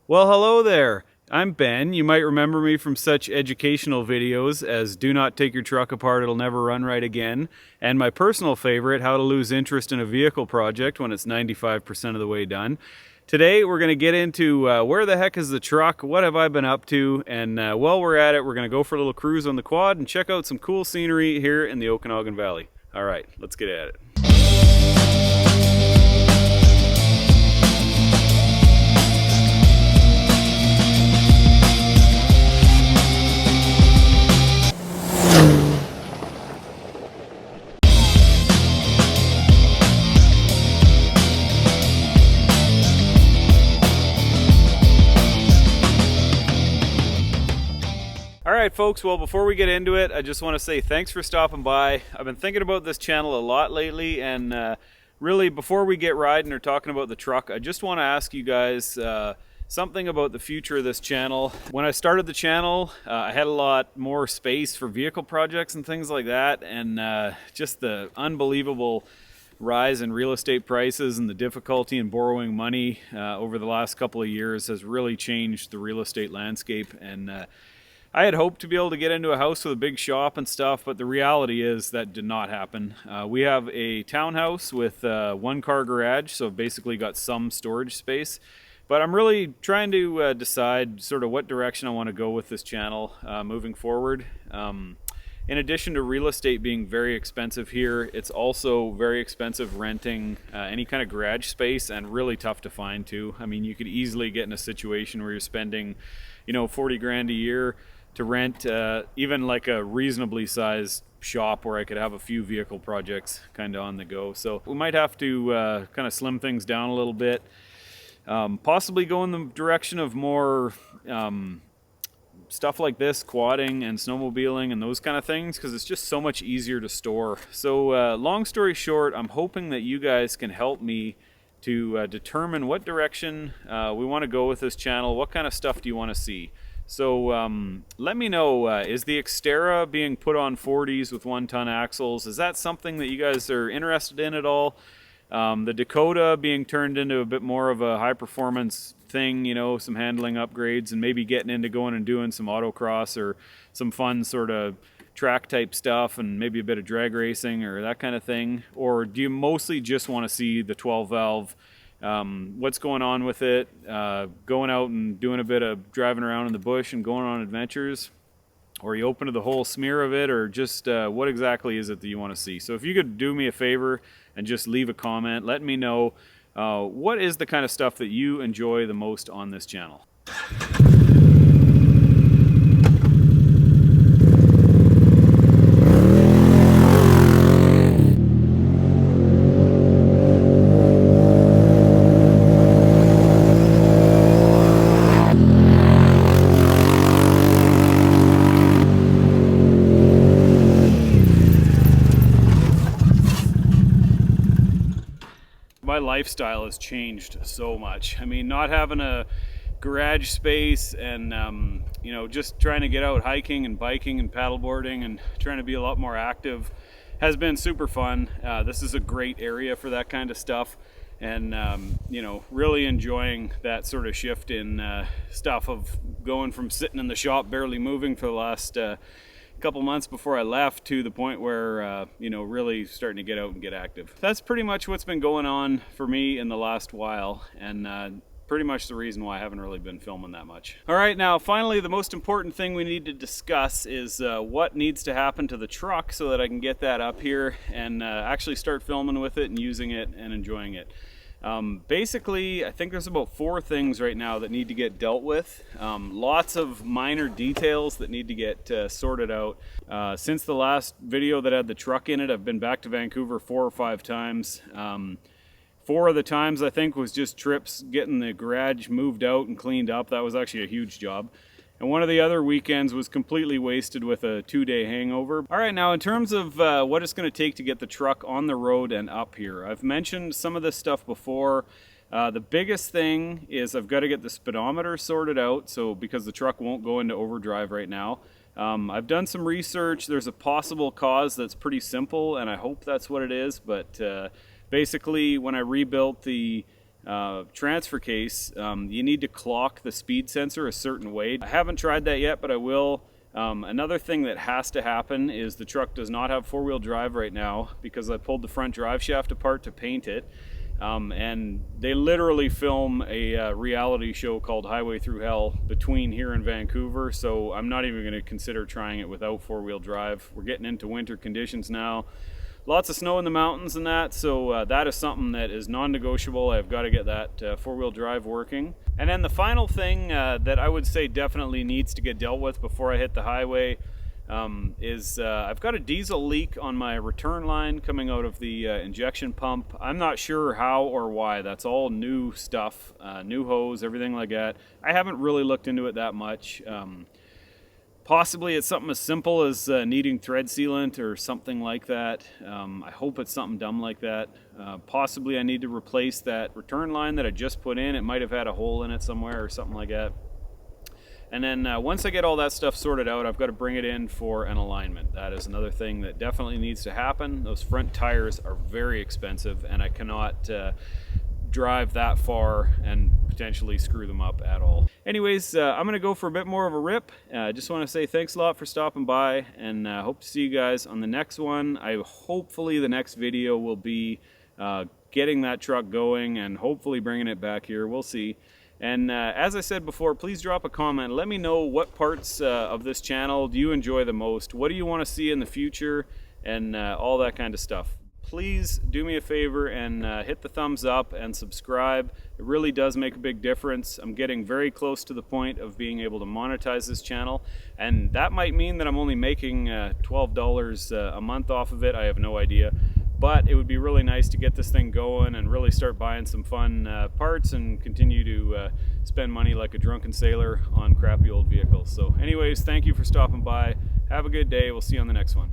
Well, hello there. I'm Ben. You might remember me from such educational videos as Do Not Take Your Truck Apart, It'll Never Run Right Again, and my personal favorite, How to Lose Interest in a Vehicle Project when it's 95% of the way done. Today we're going to get into where the heck is the truck, what have I been up to, and while we're at it, we're going to go for a little cruise on the quad and check out some cool scenery here in the Okanagan Valley. All right, let's get at it. Alright folks, well before we get into it, I just want to say thanks for stopping by. I've been thinking about this channel a lot lately, and really before we get riding or talking about the truck, I just want to ask you guys something about the future of this channel. When I started the channel, I had a lot more space for vehicle projects and things like that, and just the unbelievable rise in real estate prices and the difficulty in borrowing money over the last couple of years has really changed the real estate landscape. And I had hoped to be able to get into a house with a big shop and stuff, but the reality is that did not happen. We have a townhouse with one car garage, so basically got some storage space. But I'm really trying to decide sort of what direction I want to go with this channel moving forward. In addition to real estate being very expensive here, it's also very expensive renting any kind of garage space, and really tough to find too. I mean, you could easily get in a situation where you're spending, 40 grand a year to rent even like a reasonably sized shop where I could have a few vehicle projects kind of on the go. So we might have to kind of slim things down a little bit, possibly go in the direction of more stuff like this, quadding and snowmobiling and those kind of things, because it's just so much easier to store. So long story short, I'm hoping that you guys can help me to determine what direction we want to go with this channel. What kind of stuff do you want to see? So let me know, is the Xterra being put on 40s with 1-ton axles? Is that something that you guys are interested in at all? The Dakota being turned into a bit more of a high performance thing, some handling upgrades, and maybe getting into going and doing some autocross or some fun sort of track type stuff, and maybe a bit of drag racing or that kind of thing? Or do you mostly just want to see the 12 valve? What's going on with it, going out and doing a bit of driving around in the bush and going on adventures? Or are you open to the whole smear of it, or just what exactly is it that you want to see? So if you could do me a favor and just leave a comment, let me know what is the kind of stuff that you enjoy the most on this channel. My lifestyle has changed so much. I mean, not having a garage space and just trying to get out hiking and biking and paddleboarding and trying to be a lot more active has been super fun. This is a great area for that kind of stuff, and really enjoying that sort of shift in stuff of going from sitting in the shop barely moving for the last couple months before I left to the point where really starting to get out and get active. That's pretty much what's been going on for me in the last while, and pretty much the reason why I haven't really been filming that much. All right, now finally the most important thing we need to discuss is what needs to happen to the truck so that I can get that up here and actually start filming with it and using it and enjoying it. Basically, I think there's about 4 things right now that need to get dealt with. Lots of minor details that need to get sorted out. Since the last video that had the truck in it, I've been back to Vancouver 4 or 5 times. 4 of the times I think was just trips getting the garage moved out and cleaned up. That was actually a huge job. And one of the other weekends was completely wasted with a 2-day hangover. All right, now in terms of what it's going to take to get the truck on the road and up here, I've mentioned some of this stuff before. The biggest thing is I've got to get the speedometer sorted out, so because the truck won't go into overdrive right now. I've done some research. There's a possible cause that's pretty simple, and I hope that's what it is, but basically when I rebuilt the transfer case, you need to clock the speed sensor a certain way. I haven't tried that yet, but I will. Another thing that has to happen is the truck does not have four-wheel drive right now because I pulled the front drive shaft apart to paint it. And they literally film a reality show called Highway Through Hell between here and Vancouver, so I'm not even going to consider trying it without four-wheel drive. We're getting into winter conditions now. Lots of snow in the mountains and that, so that is something that is non-negotiable. I've got to get that four-wheel drive working. And then the final thing that I would say definitely needs to get dealt with before I hit the highway is I've got a diesel leak on my return line coming out of the injection pump. I'm not sure how or why. That's all new stuff, new hose, everything like that. I haven't really looked into it that much. Possibly it's something as simple as needing thread sealant or something like that. I hope it's something dumb like that. Possibly I need to replace that return line that I just put in. It might have had a hole in it somewhere or something like that. And then once I get all that stuff sorted out, I've got to bring it in for an alignment. That is another thing that definitely needs to happen. Those front tires are very expensive, and I cannot drive that far and potentially screw them up at all. Anyways, I'm going to go for a bit more of a rip. I just want to say thanks a lot for stopping by, and hope to see you guys on the next one. Hopefully the next video will be getting that truck going and hopefully bringing it back here. We'll see. And as I said before, please drop a comment. Let me know what parts of this channel do you enjoy the most. What do you want to see in the future, and all that kind of stuff. Please do me a favor and hit the thumbs up and subscribe. It really does make a big difference. I'm getting very close to the point of being able to monetize this channel, and that might mean that I'm only making $12 a month off of it. I have no idea. But it would be really nice to get this thing going and really start buying some fun parts and continue to spend money like a drunken sailor on crappy old vehicles. So anyways, thank you for stopping by. Have a good day. We'll see you on the next one.